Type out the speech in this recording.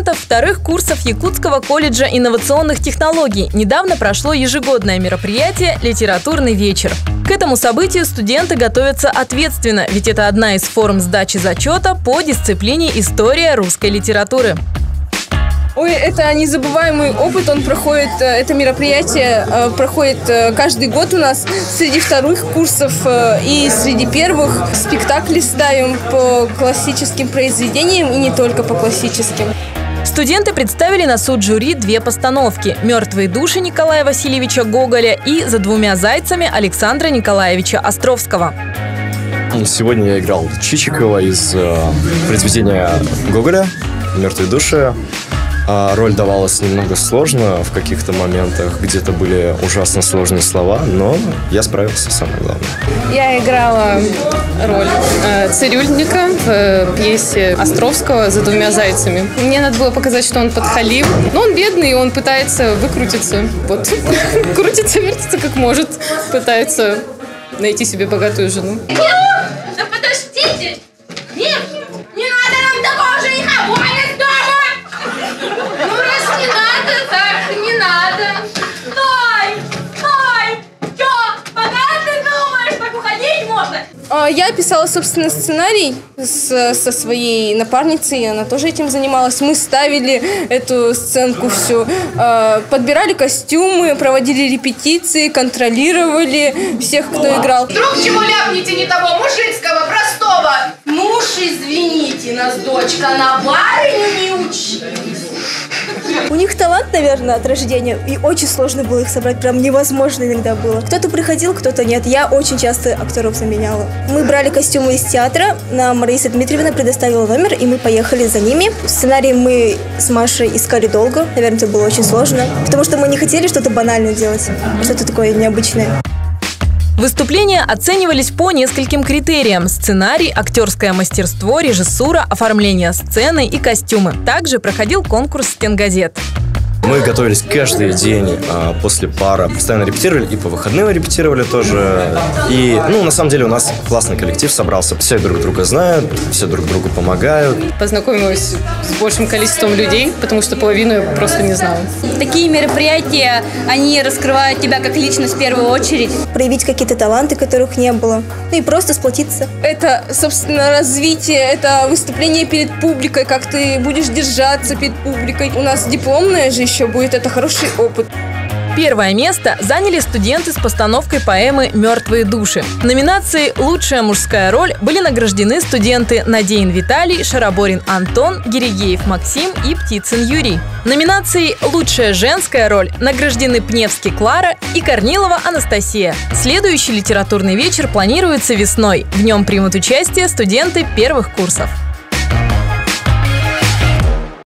студентов вторых курсов Якутского колледжа инновационных технологий недавно прошло ежегодное мероприятие «Литературный вечер». К этому событию студенты готовятся ответственно, ведь это одна из форм сдачи зачета по дисциплине «История русской литературы». Ой, это незабываемый опыт, это мероприятие проходит каждый год у нас среди вторых курсов и среди первых. Спектакли ставим по классическим произведениям и не только по классическим. Студенты представили на суд жюри две постановки «Мертвые души» Николая Васильевича Гоголя и «За двумя зайцами» Александра Николаевича Островского. Сегодня я играл Чичикова из произведения Гоголя «Мертвые души». Роль давалась немного сложно в каких-то моментах, где-то были ужасно сложные слова, но я справился, самое главное. Я играла роль цирюльника в пьесе Островского «За двумя зайцами». Мне надо было показать, что он подхалим, но он бедный, и он пытается выкрутиться. Вот, крутится, вертится как может, пытается найти себе богатую жену. Да подождите! Нет, не надо нам такого жениха! Валит дома! Ну, раз не надо, так не надо. Стой! Стой! Чё? Пока ты думаешь, так уходить можно? Я писала, собственно, сценарий со своей напарницей, она тоже этим занималась. Мы ставили эту сценку всю, подбирали костюмы, проводили репетиции, контролировали всех, кто играл. Вдруг чего ляпните не того, мужицкого, простого? Муж, извините нас, дочка, на барыню не учились. У них талант, наверное, от рождения, и очень сложно было их собрать, прям невозможно иногда было. Кто-то приходил, кто-то нет. Я очень часто актеров заменяла. Мы брали костюмы из театра, нам Раиса Дмитриевна предоставила номер, и мы поехали за ними. Сценарий мы с Машей искали долго, наверное, это было очень сложно, потому что мы не хотели что-то банальное делать, что-то такое необычное. Выступления оценивались по нескольким критериям: сценарий, актерское мастерство, режиссура, оформление сцены и костюмы. Также проходил конкурс стенгазет. Мы готовились каждый день после пара, постоянно репетировали, и по выходным репетировали тоже. И, на самом деле у нас классный коллектив собрался. Все друг друга знают, все друг другу помогают. Познакомилась с большим количеством людей, потому что половину я просто не знала. Такие мероприятия, они раскрывают тебя как личность в первую очередь. Проявить какие-то таланты, которых не было. Ну и просто сплотиться. Это, собственно, развитие, это выступление перед публикой, как ты будешь держаться перед публикой. У нас дипломное же еще будет, это хороший опыт. Первое место заняли студенты с постановкой поэмы «Мертвые души». В номинации «Лучшая мужская роль» были награждены студенты Надеин Виталий, Шараборин Антон, Гиригеев Максим и Птицын Юрий. В номинации «Лучшая женская роль» награждены Пневский Клара и Корнилова Анастасия. Следующий литературный вечер планируется весной. В нем примут участие студенты первых курсов.